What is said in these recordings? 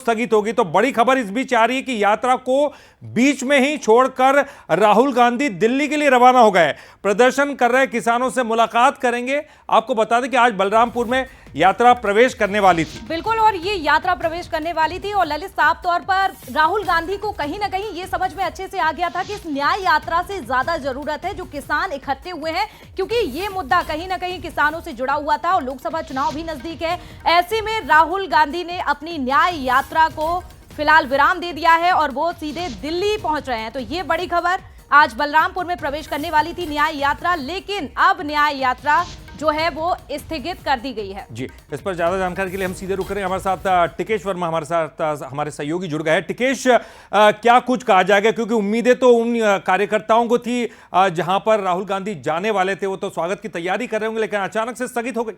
स्थगित होगी। तो बड़ी खबर इस बीच आ रही है कि यात्रा को बीच में ही छोड़कर राहुल गांधी दिल्ली के लिए रवाना हो गए। प्रदर्शन कर रहे किसानों से मुलाकात करेंगे। आपको बता दें कि आज बलरामपुर में यात्रा प्रवेश करने वाली थी। बिल्कुल, और ये यात्रा प्रवेश करने वाली थी और ललित, साफ तौर पर राहुल गांधी को कहीं ना कहीं ये समझ में अच्छे से आ गया था कि इस न्याय यात्रा से ज्यादा जरूरत है जो किसान इकट्ठे हुए हैं, क्योंकि ये मुद्दा कहीं ना कहीं किसानों से जुड़ा हुआ था और लोकसभा चुनाव भी नजदीक है। ऐसे में राहुल गांधी ने अपनी न्याय यात्रा को फिलहाल विराम दे दिया है और वो सीधे दिल्ली पहुंच रहे हैं। तो ये बड़ी खबर, आज बलरामपुर में प्रवेश करने वाली थी न्याय यात्रा, लेकिन अब न्याय यात्रा जो है वो स्थगित कर दी गई है। जी, इस पर ज्यादा जानकारी के लिए हम सीधे रुक रहे हैं। हमारे साथ टिकेश वर्मा हमारे साथ हमारे सहयोगी जुड़ गए हैं। टिकेश, क्या कुछ कहा जाएगा, क्योंकि उम्मीदें तो उन कार्यकर्ताओं को थी जहां पर राहुल गांधी जाने वाले थे, वो तो स्वागत की तैयारी कर रहे होंगे, लेकिन अचानक से स्थगित हो गई।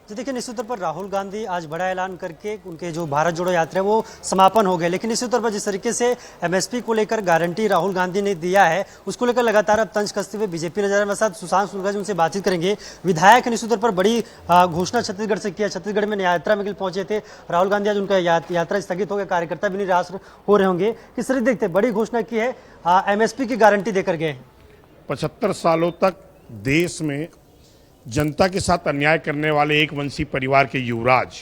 जी देखिए, निश्चित तौर पर राहुल गांधी आज बड़ा ऐलान करके उनके जो भारत जोड़ो यात्रा है वो समापन हो गए, लेकिन निश्चित तौर पर जिस तरीके से एमएसपी को लेकर गारंटी राहुल गांधी ने दिया है उसको लेकर लगातार अब तंज कसते हुए बीजेपी नजर आ रहा है। साथ सुशांत शुक्ला जी उनसे बातचीत करेंगे। विधायक निश्चित तौर पर बड़ी घोषणा छत्तीसगढ़ से किया। छत्तीसगढ़ में यात्रा में पहुंचे थे राहुल गांधी, आज उनका यात्रा स्थगित हो गया। कार्यकर्ता भी निराश हो रहे होंगे। किस तरह देखते बड़ी घोषणा की है, एमएसपी की गारंटी देकर गए। 75 सालों तक देश में जनता के साथ अन्याय करने वाले एक वंशी परिवार के युवराज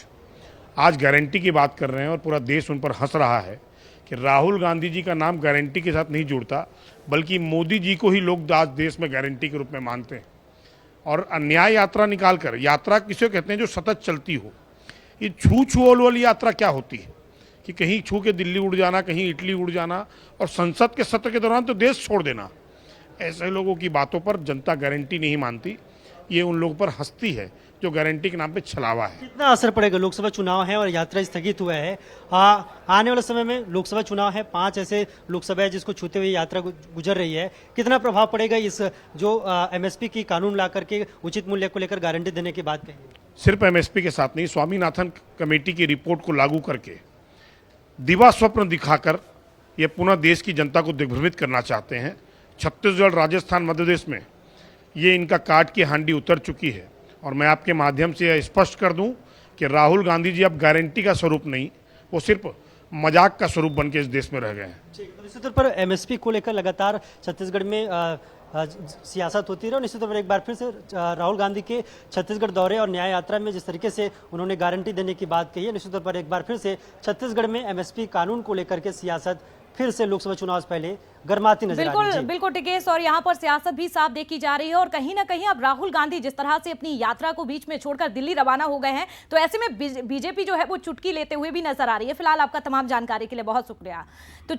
आज गारंटी की बात कर रहे हैं और पूरा देश उन पर हंस रहा है कि राहुल गांधी जी का नाम गारंटी के साथ नहीं जुड़ता, बल्कि मोदी जी को ही लोग आज देश में गारंटी के रूप में मानते हैं। और अन्याय यात्रा निकालकर, यात्रा किसे कहते हैं जो सतत चलती हो, ये छू छुओल वाली यात्रा क्या होती है कि कहीं छू के दिल्ली उड़ जाना, कहीं इटली उड़ जाना और संसद के सत्र के दौरान तो देश छोड़ देना। ऐसे लोगों की बातों पर जनता गारंटी नहीं मानती, ये उन लोगों पर हंसती है जो गारंटी के नाम पे छलावा है। कितना असर पड़ेगा? लोकसभा चुनाव है और यात्रा स्थगित हुआ है। आने वाले समय में लोकसभा चुनाव है, 5 ऐसे लोकसभा है जिसको छूते हुए यात्रा गुजर रही है। कितना प्रभाव पड़ेगा इस जो एमएसपी की कानून ला करके उचित मूल्य को लेकर गारंटी देने की बात कही? सिर्फ एमएसपी के साथ नहीं, स्वामीनाथन कमेटी की रिपोर्ट को लागू करके दिवा स्वप्न दिखाकर ये पुनः देश की जनता को दिग्भ्रमित करना चाहते हैं। छत्तीसगढ़, राजस्थान, मध्य प्रदेश में ये इनका काट की हांडी उतर चुकी है। और मैं आपके माध्यम से यह स्पष्ट कर दूं कि राहुल गांधी जी अब गारंटी का स्वरूप नहीं, वो सिर्फ मजाक का स्वरूप बन के इस देश में रह गए हैं। निश्चित तौर पर एमएसपी को लेकर लगातार छत्तीसगढ़ में सियासत होती रही और निश्चित तौर पर एक बार फिर से राहुल गांधी के छत्तीसगढ़ दौरे और न्याय यात्रा में जिस तरीके से उन्होंने गारंटी देने की बात कही है, निश्चित तौर पर एक बार फिर से छत्तीसगढ़ में एमएसपी कानून को लेकर के सियासत फिर से लोकसभा चुनाव से पहले गर्माती नजर आ रही है। बिल्कुल टिकेश, और यहाँ पर सियासत भी साफ देखी जा रही है और कहीं ना कहीं अब राहुल गांधी जिस तरह से अपनी यात्रा को बीच में छोड़कर दिल्ली रवाना हो गए हैं, तो ऐसे में बीजेपी जो है वो चुटकी लेते हुए भी नजर आ रही है। फिलहाल आपका तमाम जानकारी के लिए बहुत शुक्रिया। तो